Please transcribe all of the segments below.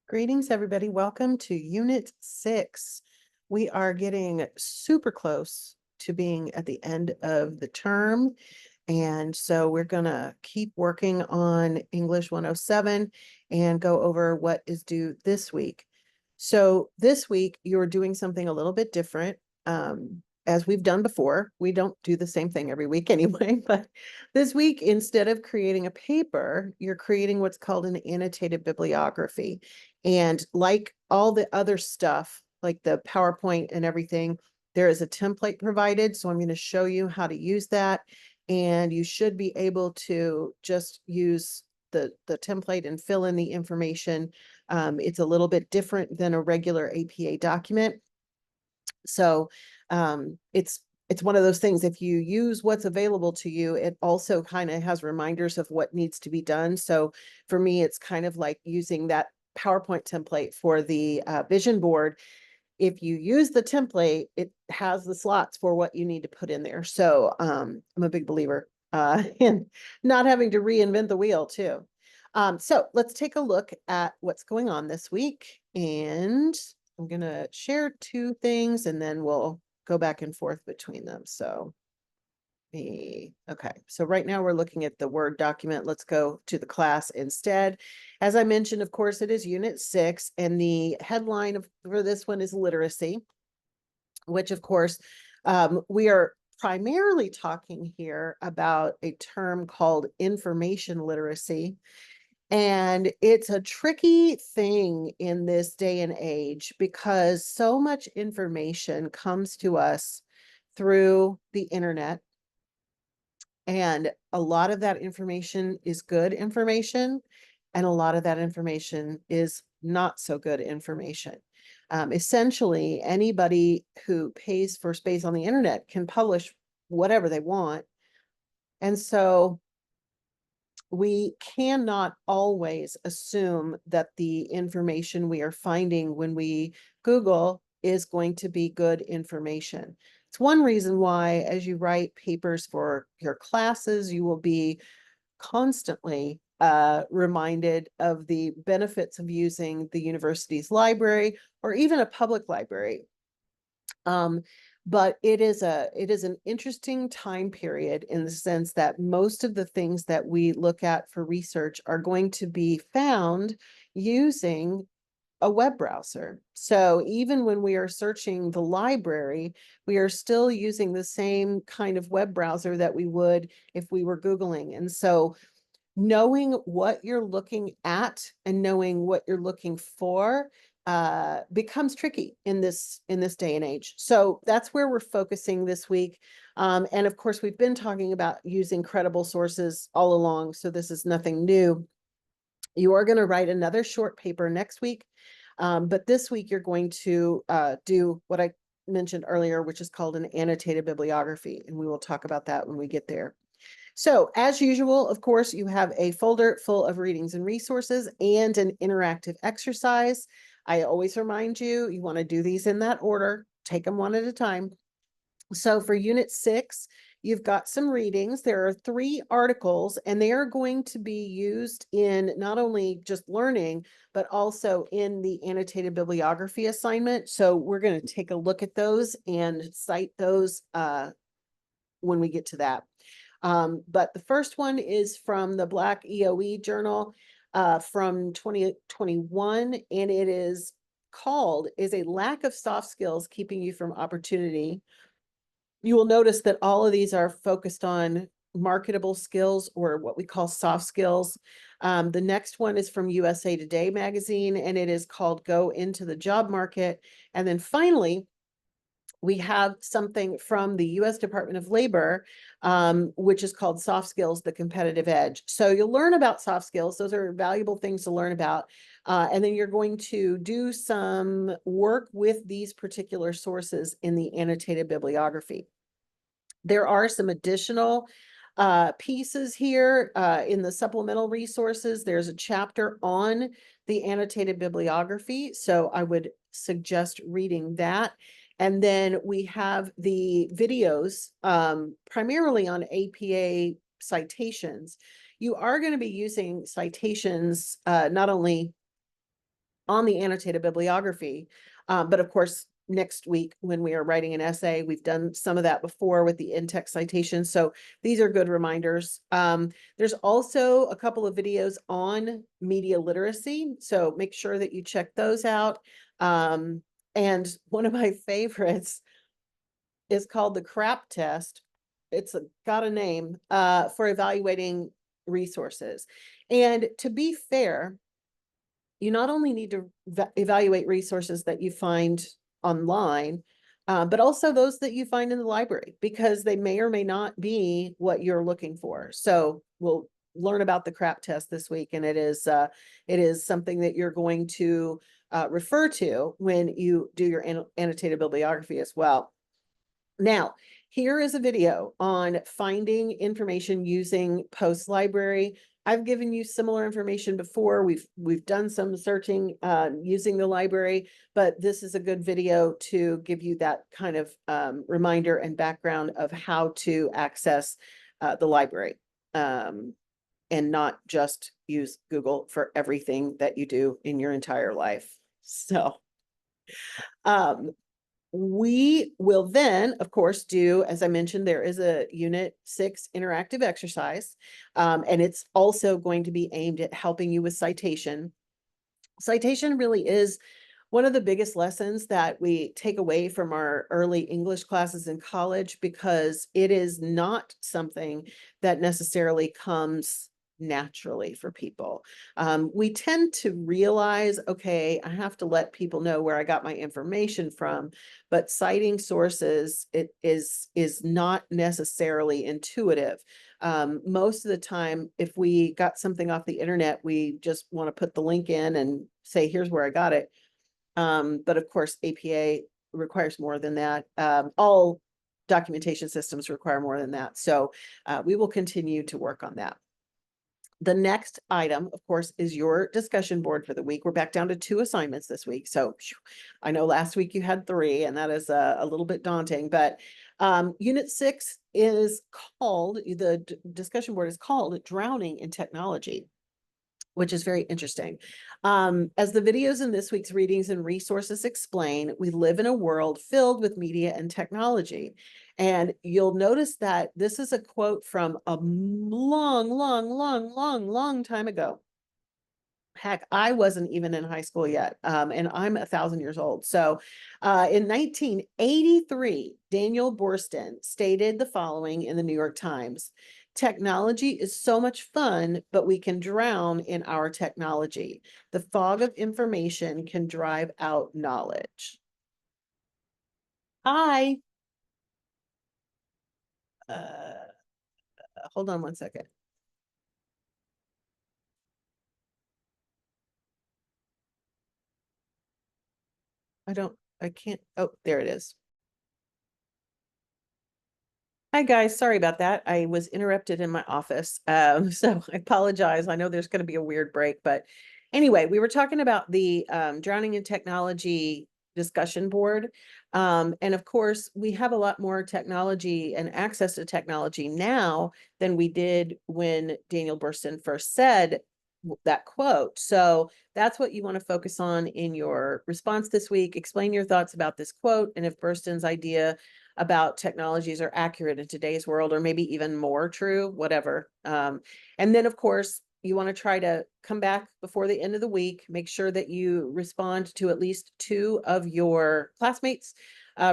Greetings, everybody. Welcome to Unit 6. We are getting super close to being at the end of the term. And so we're going to keep working on English 107 and go over what is due this week. So this week, you're doing something a little bit different. As we've done before, we don't do the same thing every week anyway, but this week, instead of creating a paper, you're creating what's called an annotated bibliography. And like all the other stuff, like the PowerPoint and everything, there is a template provided. So I'm going to show you how to use that. And you should be able to just use the template and fill in the information. It's a little bit different than a regular APA document. So it's one of those things, if you use what's available to you, it also kind of has reminders of what needs to be done. So for me, it's kind of like using that PowerPoint template for the vision board. If you use the template, it has the slots for what you need to put in there. So I'm a big believer in not having to reinvent the wheel too. So let's take a look at what's going on this week. And I'm going to share two things and then we'll go back and forth between them. So okay, so right now we're looking at the Word document. Let's go to the class instead. As I mentioned, of course, it is Unit 6, and the headline for this one is literacy, which of course, we are primarily talking here about a term called information literacy. And it's a tricky thing in this day and age because so much information comes to us through the internet. And a lot of that information is good information, and a lot of that information is not so good information. Essentially, anybody who pays for space on the internet can publish whatever they want. And so we cannot always assume that the information we are finding when we Google is going to be good information. It's one reason why, as you write papers for your classes, you will be constantly reminded of the benefits of using the university's library or even a public library. But it is an interesting time period in the sense that most of the things that we look at for research are going to be found using a web browser. So even when we are searching the library, we are still using the same kind of web browser that we would if we were Googling. And so knowing what you're looking at and knowing what you're looking for becomes tricky in this day and age. So that's where we're focusing this week. And of course, we've been talking about using credible sources all along, so this is nothing new. You are going to write another short paper next week, but this week you're going to do what I mentioned earlier, which is called an annotated bibliography, and we will talk about that when we get there. So as usual, of course, you have a folder full of readings and resources and an interactive exercise. I always remind you, you want to do these in that order, take them one at a time. So for Unit 6, you've got some readings. There are 3 articles, and they are going to be used in not only just learning, but also in the annotated bibliography assignment. So we're going to take a look at those and cite those when we get to that. But the first one is from the Black EOE Journal from 2021, and it is called, "Is a Lack of Soft Skills Keeping You from Opportunity?" You will notice that all of these are focused on marketable skills, or what we call soft skills. The next one is from USA Today magazine, and it is called "Go Into the Job Market." And then finally, we have something from the U.S. Department of Labor, which is called "Soft Skills, the Competitive Edge." So you'll learn about soft skills. Those are valuable things to learn about. And then you're going to do some work with these particular sources in the annotated bibliography. There are some additional pieces here in the supplemental resources. There's a chapter on the annotated bibliography, so I would suggest reading that. And then we have the videos, primarily on APA citations. You are going to be using citations not only on the annotated bibliography. But of course, next week when we are writing an essay, we've done some of that before with the in-text citations. So these are good reminders. There's also a couple of videos on media literacy. So make sure that you check those out. And one of my favorites is called the CRAP test. Got a name for evaluating resources. And to be fair, you not only need to evaluate resources that you find online, but also those that you find in the library, because they may or may not be what you're looking for. So we'll learn about the CRAP test this week, and it is something that you're going to refer to when you do your annotated bibliography as well. Now, here is a video on finding information using Post Library. I've given you similar information before. We've done some searching using the library, but this is a good video to give you that kind of reminder and background of how to access the library, and not just use Google for everything that you do in your entire life. So, we will then, of course, do, as I mentioned, there is a Unit 6 interactive exercise, and it's also going to be aimed at helping you with citation. Citation really is one of the biggest lessons that we take away from our early English classes in college, because it is not something that necessarily comes naturally for people. We tend to realize, okay, I have to let people know where I got my information from, but citing sources, it is not necessarily intuitive. Most of the time, if we got something off the internet, we just want to put the link in and say, here's where I got it. But of course, APA requires more than that. All documentation systems require more than that. So we will continue to work on that. The next item, of course, is your discussion board for the week. We're back down to 2 assignments this week. So I know last week you had 3, and that is a little bit daunting, but Unit 6 is called, the discussion board is called Drowning in Technology, which is very interesting. As the videos in this week's readings and resources explain, we live in a world filled with media and technology. And you'll notice that this is a quote from a long time ago. Heck, I wasn't even in high school yet, and I'm 1,000 years old. So in 1983, Daniel Boorstin stated the following in the New York Times: "Technology is so much fun, but we can drown in our technology. The fog of information can drive out knowledge." Hi. Uh, Hold on one second. I can't, oh, there it is. Hi guys, sorry about that. I was interrupted in my office. So I apologize. I know there's going to be a weird break, but anyway, we were talking about the Drowning in Technology discussion board. And of course, we have a lot more technology and access to technology now than we did when Daniel Boorstin first said that quote. So that's what you want to focus on in your response this week. Explain your thoughts about this quote, and if Burstin's idea about technologies are accurate in today's world, or maybe even more true, whatever. And then, of course, you want to try to come back before the end of the week. Make sure that you respond to at least 2 of your classmates,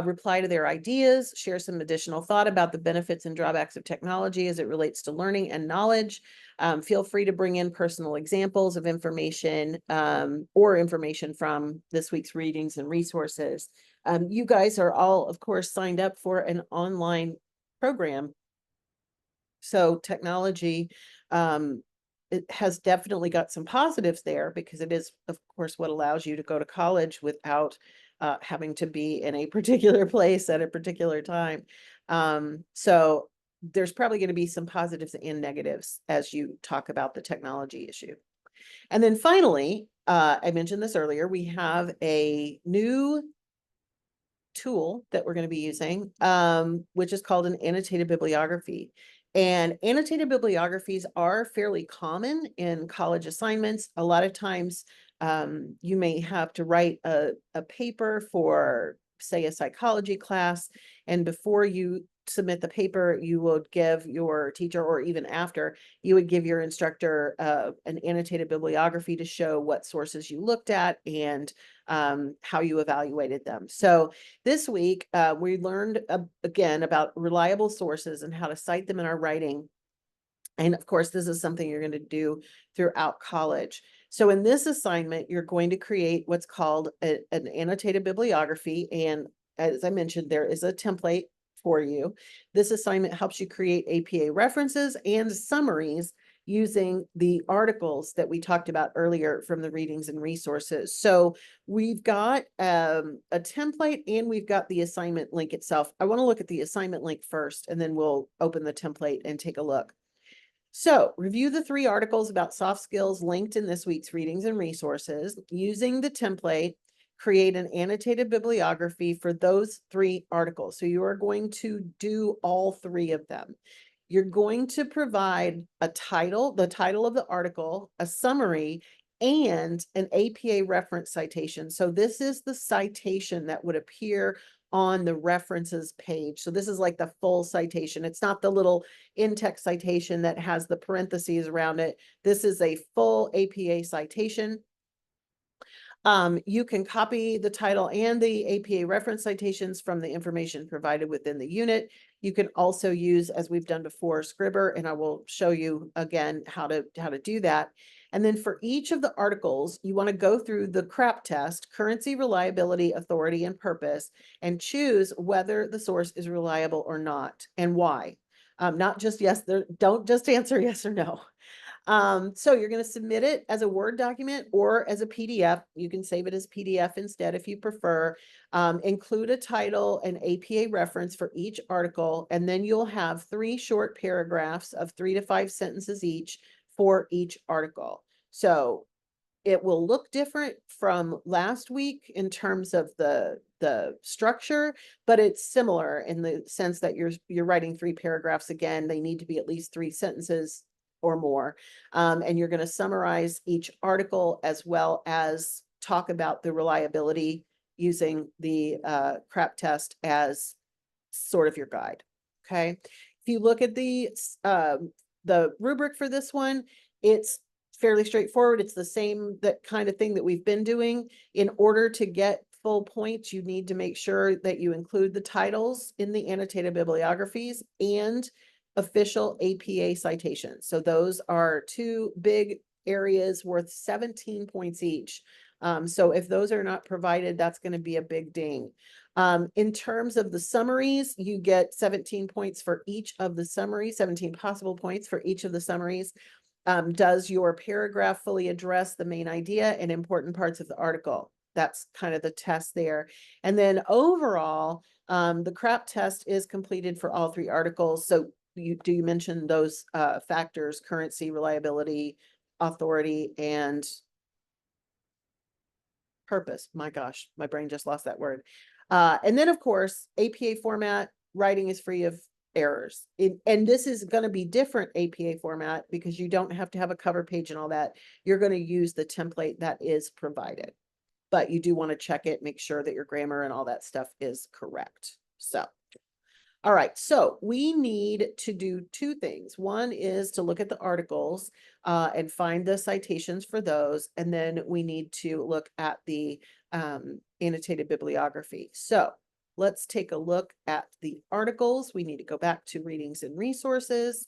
reply to their ideas, share some additional thought about the benefits and drawbacks of technology as it relates to learning and knowledge. Feel free to bring in personal examples of information, or information from this week's readings and resources. You guys are all, of course, signed up for an online program. So technology, it has definitely got some positives there, because it is, of course, what allows you to go to college without having to be in a particular place at a particular time. So there's probably going to be some positives and negatives as you talk about the technology issue. And then finally, I mentioned this earlier, we have a new tool that we're going to be using, which is called an annotated bibliography. And annotated bibliographies are fairly common in college assignments. A lot of times you may have to write a paper for, say, a psychology class, and before you submit the paper, you would give your teacher, or even after, you would give your instructor an annotated bibliography to show what sources you looked at and how you evaluated them. So this week, we learned again about reliable sources and how to cite them in our writing. And of course, this is something you're going to do throughout college. So in this assignment, you're going to create what's called an annotated bibliography. And as I mentioned, there is a template for you. This assignment helps you create APA references and summaries using the articles that we talked about earlier from the readings and resources. So we've got a template and we've got the assignment link itself. I want to look at the assignment link first, and then we'll open the template and take a look. So review the 3 articles about soft skills linked in this week's readings and resources. Using the template, create an annotated bibliography for those 3 articles. So you are going to do all 3 of them. You're going to provide a title, the title of the article, a summary, and an APA reference citation. So this is the citation that would appear on the references page. So this is like the full citation. It's not the little in-text citation that has the parentheses around it. This is a full APA citation. You can copy the title and the APA reference citations from the information provided within the unit. You can also use, as we've done before, Scribber, and I will show you again how to do that. And then for each of the articles, you want to go through the CRAP test, currency, reliability, authority, and purpose, and choose whether the source is reliable or not, and why. Not just yes, don't just answer yes or no. So you're going to submit it as a Word document or as a PDF. You can save it as PDF instead if you prefer. Include a title and APA reference for each article, and then you'll have 3 short paragraphs of 3 to 5 sentences each for each article. So it will look different from last week in terms of the structure, but it's similar in the sense that you're writing 3 paragraphs. Again, they need to be at least 3 sentences or more. And you're going to summarize each article as well as talk about the reliability using the CRAP test as sort of your guide. Okay. If you look at the rubric for this one, it's fairly straightforward. It's the same, that kind of thing that we've been doing. In order to get full points, you need to make sure that you include the titles in the annotated bibliographies and official APA citations. So those are 2 big areas worth 17 points each. So if those are not provided, that's going to be a big ding. In terms of the summaries, you get 17 points for each of the summaries, 17 possible points for each of the summaries. Does your paragraph fully address the main idea and important parts of the article? That's kind of the test there. And then overall, the CRAP test is completed for all 3 articles. So you mention those factors: currency, reliability, authority, and purpose. My gosh, my brain just lost that word. And then, of course, APA format, writing is free of errors. And this is going to be different APA format because you don't have to have a cover page and all that. You're going to use the template that is provided, but you do want to check it, make sure that your grammar and all that stuff is correct. So, all right, so we need to do 2 things. One is to look at the articles and find the citations for those. And then we need to look at the annotated bibliography. So let's take a look at the articles. We need to go back to readings and resources.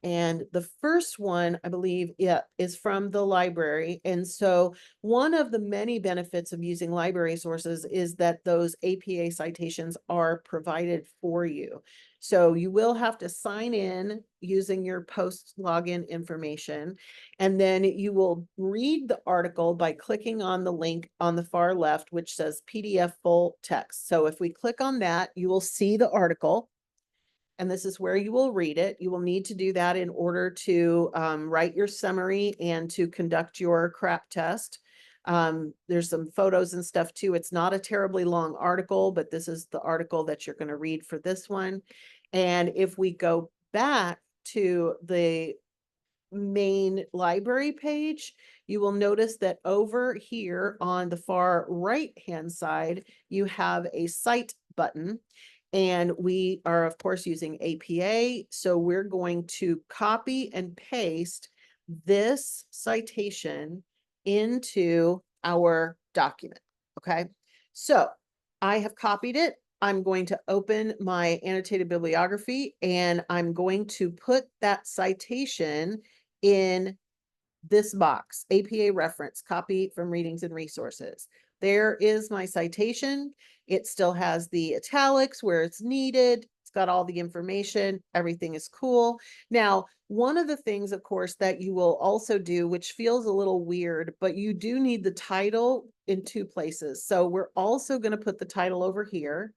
And the first one, I believe, is from the library. And so one of the many benefits of using library sources is that those APA citations are provided for you. So you will have to sign in using your post login information, and then you will read the article by clicking on the link on the far left, which says PDF full text. So if we click on that, you will see the article. And this is where you will read it. You will need to do that in order to write your summary and to conduct your CRAP test. There's some photos and stuff too. It's not a terribly long article, but this is the article that you're going to read for this one. And if we go back to the main library page, you will notice that over here on the far right-hand side, you have a cite button. And we are, of course, using APA. So we're going to copy and paste this citation into our document. Okay. So I have copied it. I'm going to open my annotated bibliography and I'm going to put that citation in this box, APA reference, copy from readings and resources. There is my citation. It still has the italics where it's needed. It's got all the information. Everything is cool. Now, one of the things, of course, that you will also do, which feels a little weird, but you do need the title in two places. So we're also going to put the title over here,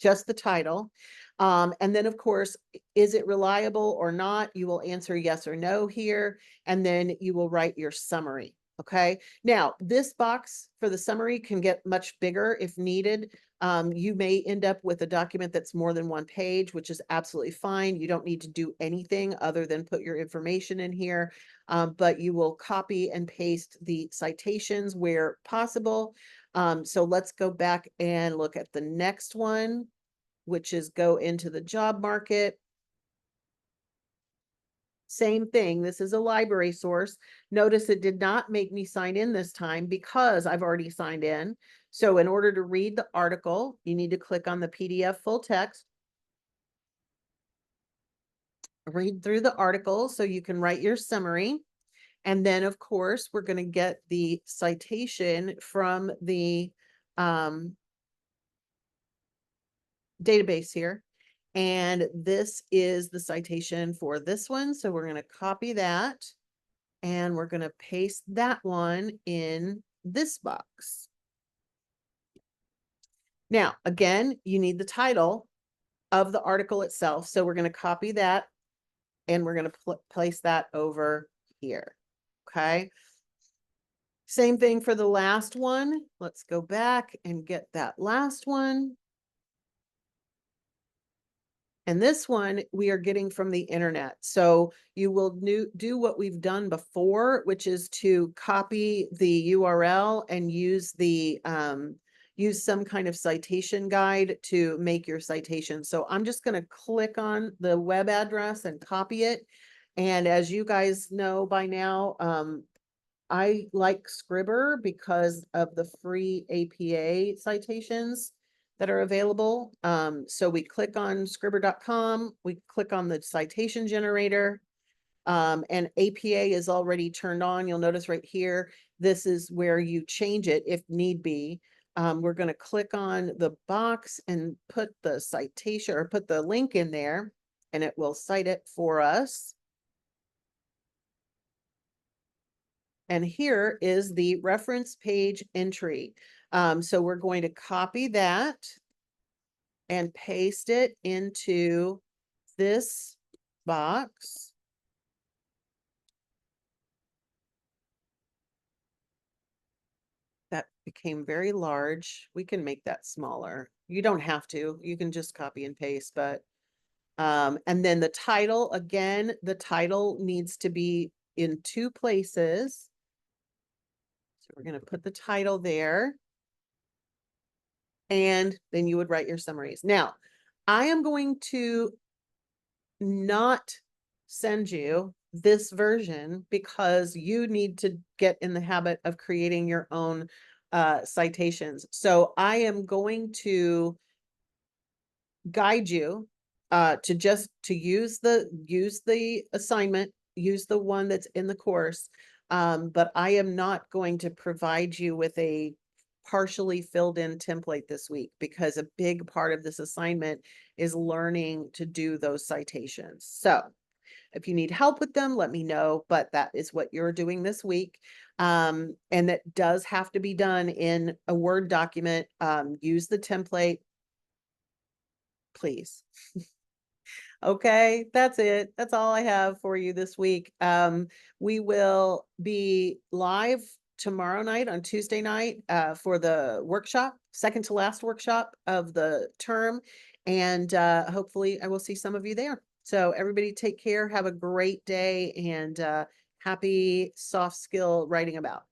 just the title. And then, of course, is it reliable or not? You will answer yes or no here, and then you will write your summary. Okay. Now, this box for the summary can get much bigger if needed. You may end up with a document that's more than one page, which is absolutely fine. You don't need to do anything other than put your information in here, but you will copy and paste the citations where possible. So let's go back and look at the next one, which is go into the job market. Same thing. This is a library source. Notice it did not make me sign in this time because I've already signed in. So in order to read the article, you need to click on the PDF full text. Read through the article so you can write your summary. And then, of course, we're going to get the citation from the database here. And this is the citation for this one. So we're going to copy that and we're going to paste that one in this box. Now, again, you need the title of the article itself. So we're going to copy that and we're going to place that over here. Okay. Same thing for the last one. Let's go back and get that last one. And this one we are getting from the internet. So you will do what we've done before, which is to copy the URL and use use some kind of citation guide to make your citation. So I'm just going to click on the web address and copy it. And as you guys know by now, I like Scribr because of the free APA citations that are available. So we click on scribr.com, we click on the citation generator, and APA is already turned on. You'll notice right here, this is where you change it if need be. We're going to click on the box and put the citation or put the link in there, and it will cite it for us. And here is the reference page entry. So we're going to copy that and paste it into this box. That became very large. We can make that smaller. You don't have to. You can just copy and paste, but and then the title, again, the title needs to be in two places. So we're going to put the title there. And then you would write your summaries. Now, I am going to not send you this version because you need to get in the habit of creating your own citations. So I am going to guide you to use the assignment, use the one that's in the course. But I am not going to provide you with a partially filled in template this week because a big part of this assignment is learning to do those citations. So if you need help with them, let me know, but that is what you're doing this week. And that does have to be done in a Word document. Use the template, please. Okay, that's it. That's all I have for you this week. We will be live tomorrow night on Tuesday night for the workshop, second to last workshop of the term. And hopefully I will see some of you there. So everybody take care, have a great day, and happy soft skill writing about.